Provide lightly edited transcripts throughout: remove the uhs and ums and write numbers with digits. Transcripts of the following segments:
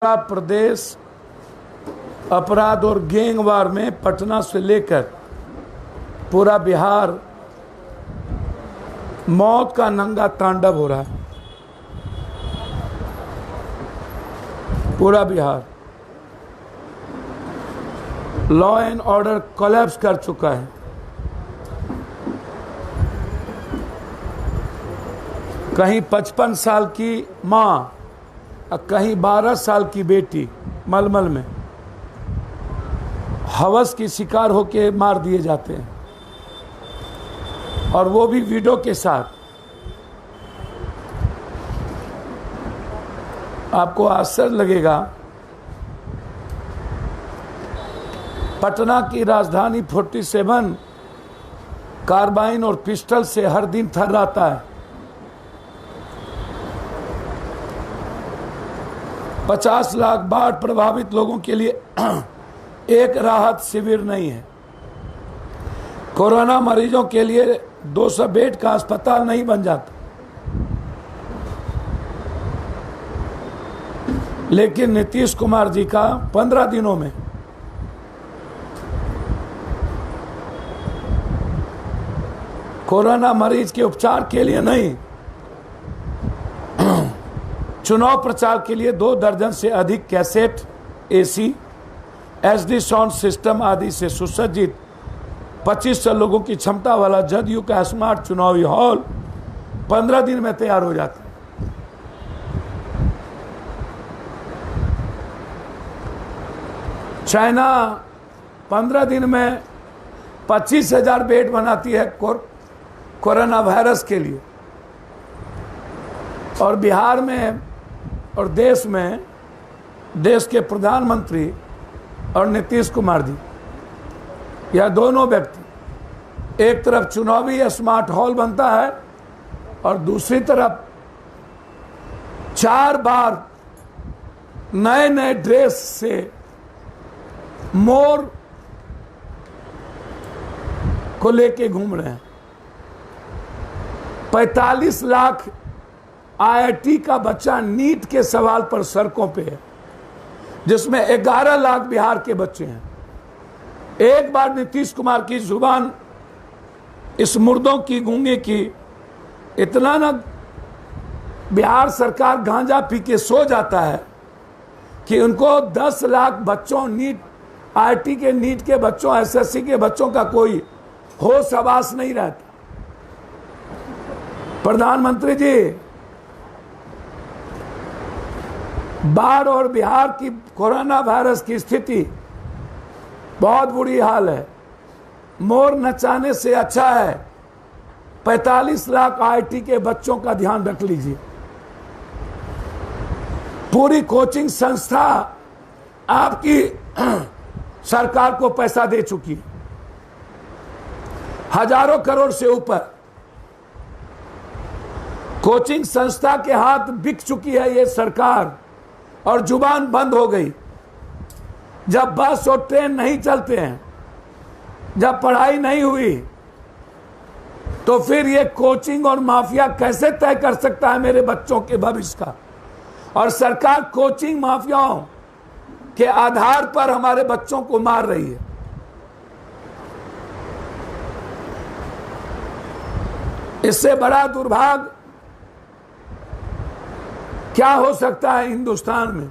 पूरा प्रदेश अपराध और गैंगवार में पटना से लेकर पूरा बिहार मौत का नंगा तांडव हो रहा है। पूरा Bihar law and order collapse कर चुका है। कहीं 55 साल की माँ, कहीं 12 साल की बेटी मलमल में हवस की शिकार होकर मार दिए जाते हैं, और वो भी वीडियो के साथ। आपको आश्चर्य लगेगा, पटना की राजधानी 47 कार्बाइन और पिस्टल से हर दिन थर्राता है। 50 लाख बाढ़ प्रभावित लोगों के लिए एक राहत शिविर नहीं है। कोरोना मरीजों के लिए 200 बेड का अस्पताल नहीं बन जाता, लेकिन नीतीश कुमार जी का 15 दिनों में कोरोना मरीज के उपचार के लिए नहीं, चुनाव प्रचार के लिए 2 दर्जन से अधिक cassette, AC, HD sound system आदि से सुसज्जित 2500 लोगों की क्षमता वाला जदयू का स्मार्ट चुनावी हॉल 15 दिन में तैयार हो जाता है। चाइना 15 दिन में 25,000 बेड बनाती है कोरोना वायरस के लिए, और बिहार में और देश में देश के प्रधानमंत्री और नीतीश कुमार जी, यह दोनों व्यक्ति एक तरफ चुनावी स्मार्ट हॉल बनता है और दूसरी तरफ 4 बार नए नए ड्रेस से मोर को लेके घूम रहे हैं। 45 लाख आईआईटी का बच्चा नीट के सवाल पर सड़कों पे है, जिसमें 11 लाख बिहार के बच्चे हैं। एक बार नीतीश कुमार की जुबान इस मुर्दों की गूंगे की इतना ना बिहार सरकार गांजा पी के सो जाता है कि उनको 10 लाख बच्चों, नीट आईआईटी के नीट के बच्चों, एसएससी के बच्चों का कोई होश हवास नहीं रहता। प्रधानमंत्री जी, बाढ़ और बिहार की कोरोना वायरस की स्थिति बहुत बुरी हाल है। मोर नचाने से अच्छा है 45 लाख आईआईटी के बच्चों का ध्यान रख लीजिए। पूरी कोचिंग संस्था आपकी सरकार को पैसा दे चुकी है, हजारों करोड़ से ऊपर। कोचिंग संस्था के हाथ बिक चुकी है ये सरकार, और जुबान बंद हो गई। जब बस और ट्रेन नहीं चलते हैं, जब पढ़ाई नहीं हुई, तो फिर ये कोचिंग और माफिया कैसे तय कर सकता है मेरे बच्चों के भविष्य का? और सरकार कोचिंग माफियाओं के आधार पर हमारे बच्चों को मार रही है। इससे बड़ा दुर्भाग्य क्या हो सकता है हिंदुस्तान में?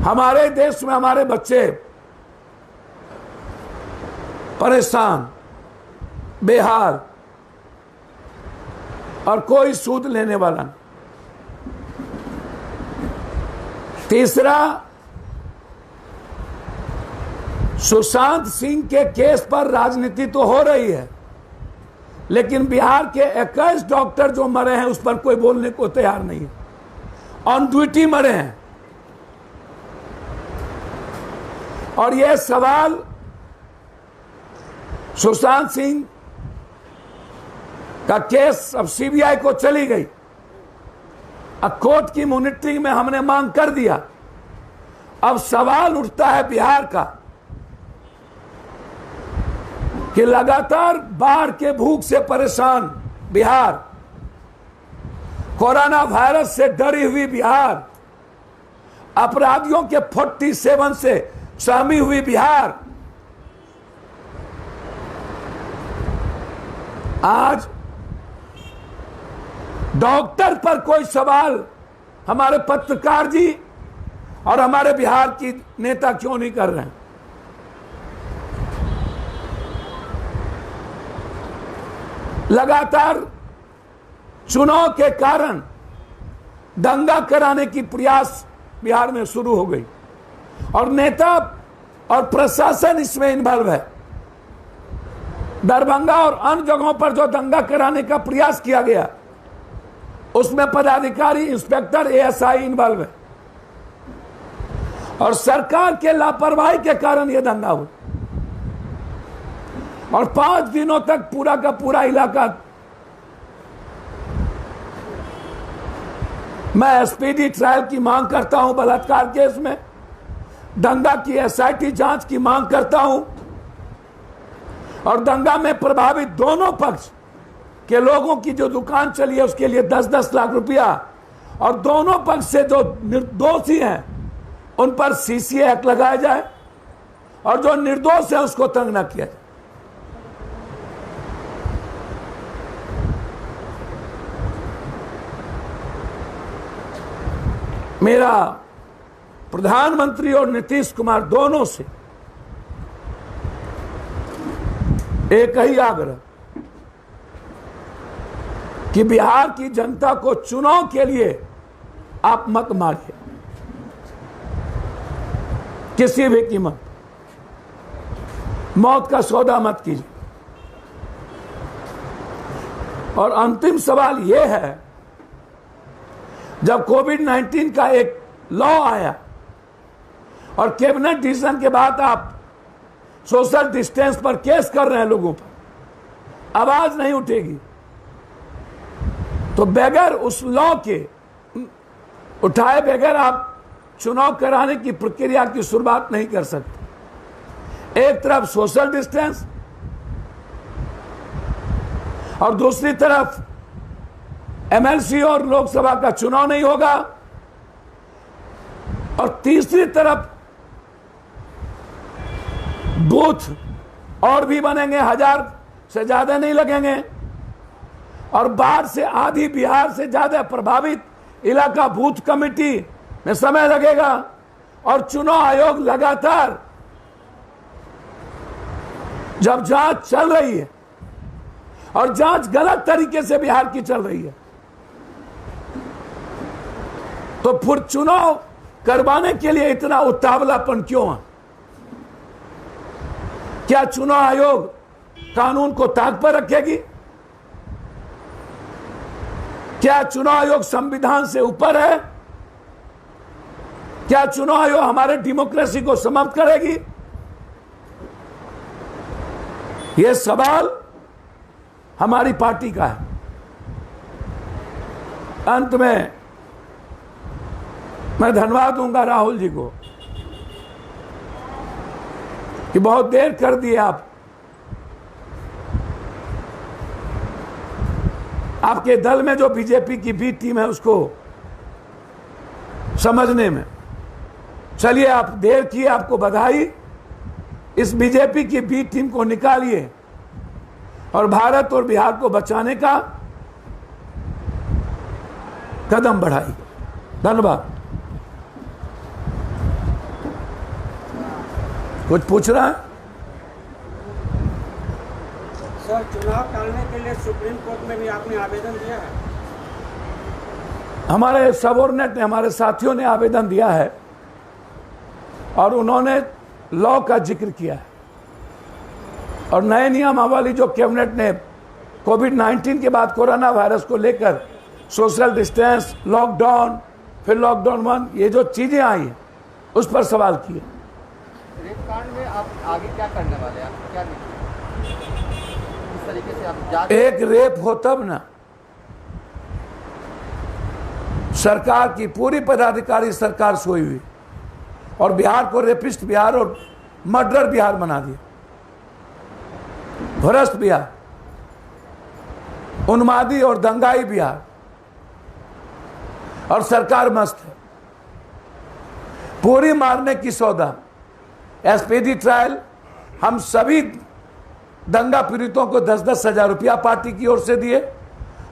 हमारे देश में हमारे बच्चे परेशान, बेहाल, और कोई सूद लेने वाला नहीं। तीसरा, सुशांत सिंह के केस पर राजनीति तो हो रही है, लेकिन बिहार के 21 डॉक्टर जो मरे हैं उस पर कोई बोलने को तैयार नहीं है। ऑन ड्यूटी मरे हैं। और यह सवाल सुशांत सिंह का केस अब सीबीआई को चली गई। अब कोर्ट की मॉनिटरिंग में हमने मांग कर दिया। अब सवाल उठता है बिहार का कि लगातार बाढ़ के भूख से परेशान बिहार, कोरोना वायरस से डरी हुई बिहार अपराधियों के 47 से सहमी हुई बिहार आज डॉक्टर पर कोई सवाल हमारे पत्रकार जी और हमारे बिहार की नेता क्यों नहीं कर रहे हैं? लगातार चुनाव के कारण दंगा कराने की प्रयास बिहार में शुरू हो गई और नेता और प्रशासन इसमें इन्वॉल्व है। दरभंगा और अन्य जगहों पर जो दंगा कराने का प्रयास किया गया उसमें पदाधिकारी, इंस्पेक्टर, एएसआई इन्वॉल्व है और सरकार के लापरवाही के कारण यह दंगा हुआ और 5 दिनों तक पूरा का पूरा इलाका। मैं स्पीडी ट्रायल की मांग करता हूं, बलात्कार केस में दंगा की एसआईटी जांच की मांग करता हूं और दंगा में प्रभावित दोनों पक्ष के लोगों की जो दुकान चली है उसके लिए 10-10 लाख रुपया और दोनों पक्ष से जो निर्दोषी हैं उन पर सीसीए एक्ट लगाया जाए और जो निर्दोष है उसको तंग न किया जाए। मेरा प्रधानमंत्री और नीतीश कुमार दोनों से एक ही आग्रह कि बिहार की जनता को चुनाव के लिए आप मत मारिए किसी भी कीमत, मौत का सौदा मत कीजिए। और अंतिम सवाल यह है, जब कोविड-19 का एक लॉ आया और कैबिनेट डिसीजन के बाद आप सोशल डिस्टेंस पर केस कर रहे हैं लोगों पर, आवाज नहीं उठेगी तो बगैर उस लॉ के उठाए बगैर आप चुनाव कराने की प्रक्रिया की शुरुआत नहीं कर सकते। एक तरफ सोशल डिस्टेंस और दूसरी तरफ एमएलसी और लोकसभा का चुनाव नहीं होगा और तीसरी तरफ बूथ और भी बनेंगे, 1000 से ज्यादा नहीं लगेंगे और बाढ़ से आधी बिहार से ज्यादा प्रभावित इलाका बूथ कमेटी में समय लगेगा और चुनाव आयोग लगातार जब जांच चल रही है और जांच गलत तरीके से बिहार की चल रही है तो फिर चुनाव करवाने के लिए इतना उतावलापन क्यों है? क्या चुनाव आयोग कानून को ताक पर रखेगी? क्या चुनाव आयोग संविधान से ऊपर है? क्या चुनाव आयोग हमारे डेमोक्रेसी को समाप्त करेगी? यह सवाल हमारी पार्टी का है। अंत में मैं धन्यवाद दूंगा राहुल जी को कि बहुत देर कर दिए आपके दल में जो बीजेपी की बी टीम है उसको समझने में। चलिए, आप देर की, आपको बधाई। इस बीजेपी की बी टीम को निकालिए और भारत और बिहार को बचाने का कदम बढ़ाइए। धन्यवाद। कुछ पूछ रहा है? सर, चुनाव टालने के लिए सुप्रीम कोर्ट में भी आपने आवेदन दिया है? हमारे सबऑर्डिनेट ने, हमारे साथियों ने आवेदन दिया है और उन्होंने लॉ का जिक्र किया है और नए नियमावली जो कैबिनेट ने कोविड-19 के बाद कोरोना वायरस को लेकर सोशल डिस्टेंस, लॉकडाउन, फिर लॉकडाउन 1, ये जो चीजें आई हैं उस पर सवाल किए। रेप कांड में आप आगे क्या करने वाले हैं? आप क्या इस तरीके से आप जांच? एक रेप हो तब ना, सरकार की पूरी पदाधिकारी सरकार सोई हुई और बिहार को रेपिस्ट बिहार और मर्डर बिहार बना दिया, भ्रष्ट बिहार, उन्मादी और दंगाई बिहार और सरकार मस्त है। पूरी मारने की सौदा। एसपीडी ट्रायल, हम सभी दंगा पीड़ितों को 10-10 हजार रुपया पार्टी की ओर से दिए,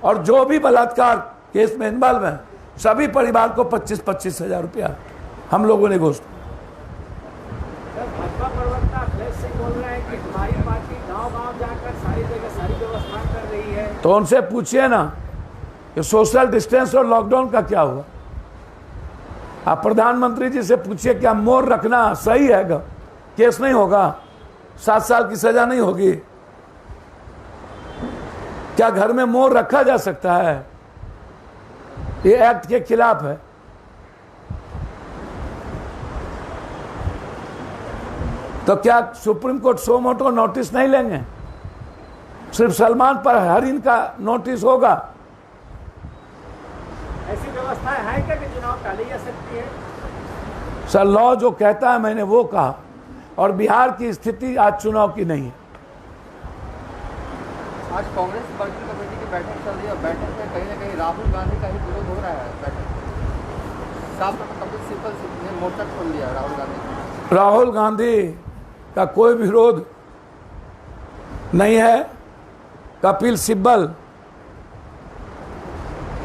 और जो भी बलात्कार केस में इन्वॉल्व हैं सभी परिवार को 25-25 हजार रुपया हम लोगों ने घोषित। भाजपा प्रवक्ता अखिलेश सिंह बोल रहे हैं कि हमारी पार्टी गांव-गांव जाकर सारी जगह सारी व्यवस्था कर रही है। तो उनसे पूछिए ना कि सोशल डिस्टेंस और लॉकडाउन का क्या हुआ। आप प्रधानमंत्री जी से पूछिए क्या मोर रखना सही है? केस नहीं होगा, 7 साल की सजा नहीं होगी? क्या घर में मोर रखा जा सकता है? ये एक्ट के खिलाफ है। तो क्या सुप्रीम कोर्ट सो मोटो नोटिस नहीं लेंगे? सिर्फ सलमान पर हर इनका नोटिस होगा? ऐसी व्यवस्था है क्या कि चुनाव टाली जा सकती है? सर, लॉ जो कहता है मैंने वो कहा, और बिहार की स्थिति आज चुनाव की नहीं है। आज कांग्रेस वर्किंग कमेटी की बैठक चल रही है और बैठक में कहीं ना कहीं राहुल गांधी का ही विरोध हो रहा है। बैठक साफ कपिल सिब्बल ने मोर्चा खोल दिया। राहुल गांधी का कोई विरोध नहीं है। कपिल सिब्बल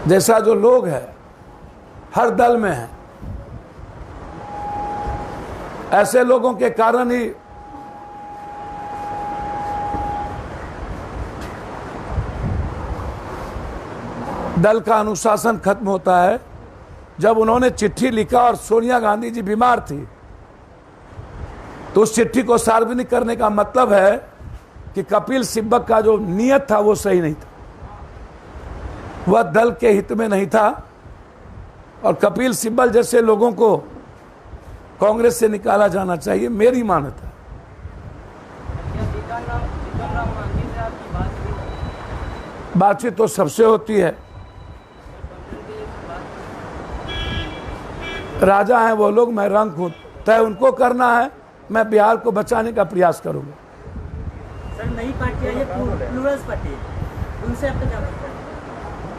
जैसा जो लोग है हर दल में है, ऐसे लोगों के कारण ही दल का अनुशासन खत्म होता है। जब उन्होंने चिट्ठी लिखा और सोनिया गांधी जी बीमार थी, तो उस चिट्ठी को सार्वजनिक करने का मतलब है कि कपिल सिब्बल का जो नियत था वो सही नहीं था, वह दल के हित में नहीं था, और कपिल सिब्बल जैसे लोगों को कांग्रेस से निकाला जाना चाहिए, मेरी मान्यता है। बातचीत तो सबसे होती है, राजा हैं वो लोग, मैं रंक हूं, तय उनको करना है, मैं बिहार को बचाने का प्रयास करूंगा। सर, नई पार्टी है ये प्लूरल्स पार्टी, उनसे आपका क्या मतलब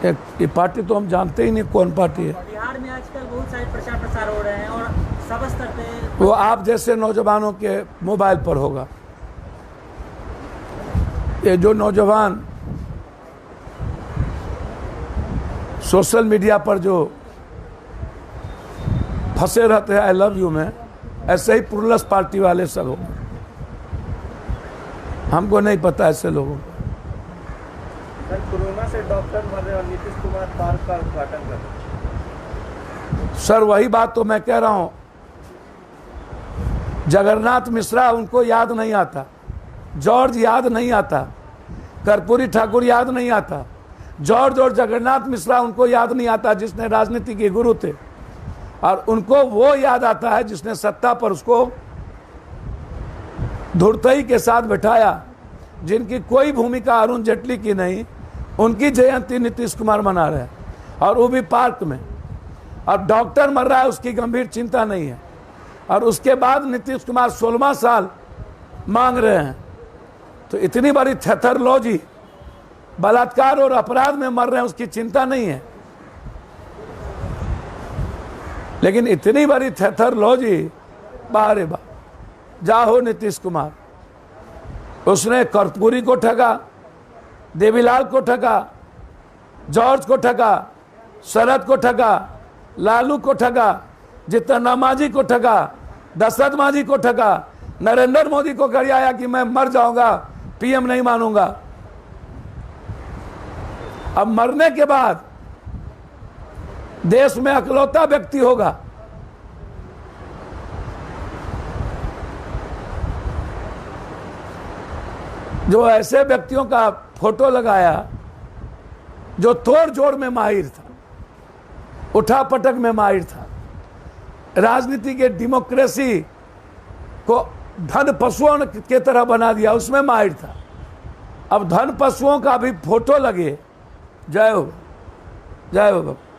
है? ये पार्टी तो हम जानते ही नहीं कौन पार्टी है। बिहार में आजकल बहुत सारे प्रचार प्रसार हो रहे हैं और सब स्तर पे वो आप जैसे नौजवानों के मोबाइल पर होगा। ये जो नौजवान सोशल मीडिया पर जो फंसे रहते हैं आई लव यू में, ऐसे ही प्लूरल्स पार्टी वाले सब हो। हमको नहीं पता ऐसे लोगों को। सर, कोरोना से डॉक्टर मर रहे और नीतीश कुमार पार्क का उद्घाटन कर रहे। सर, वही बात तो मैं कह रहा हूं, जगन्नाथ मिश्रा उनको याद नहीं आता, जॉर्ज याद नहीं आता, कर्पूरी ठाकुर याद नहीं आता, जॉर्ज और जगन्नाथ मिश्रा उनको याद नहीं आता जिसने राजनीति के गुरु थे, और उनको वो याद आता है जिसने सत्ता पर उसको धुरतई के साथ बैठाया, जिनकी कोई भूमिका अरुण जेटली की नहीं। उनकी जयंती नीतीश कुमार मना रहे हैं, और वो भी पार्क में। अब डॉक्टर मर रहा है, उसकी गंभीर चिंता नहीं है, और उसके बाद नीतीश कुमार 16वां साल मांग रहे हैं। तो इतनी बड़ी थेथरलॉजी, बलात्कार और अपराध में मर रहे हैं, उसकी चिंता नहीं है। लेकिन इतनी बड़ी थेथरलॉजी, बाहरे बा जाहो नीतीश कुमार, उसने कर्पूरी को ठगा, देवीलाल को ठगा, जॉर्ज को ठगा, शरद को ठगा, लालू को ठगा, जितना मांझी को ठगा, दशरथ मांझी को ठगा, नरेंद्र मोदी को गरियाया कि मैं मर जाऊंगा, पीएम नहीं मानूंगा। अब मरने के बाद देश में अकलौता व्यक्ति होगा जो ऐसे व्यक्तियों का फोटो लगाया जो तोड़ जोड़ में माहिर था, उठा पटक में माहिर था, राजनीति के डेमोक्रेसी को धन पशुओं के तरह बना दिया, उसमें माहिर था। अब धन पशुओं का भी फोटो लगे। जय हो, जय हो बाबा।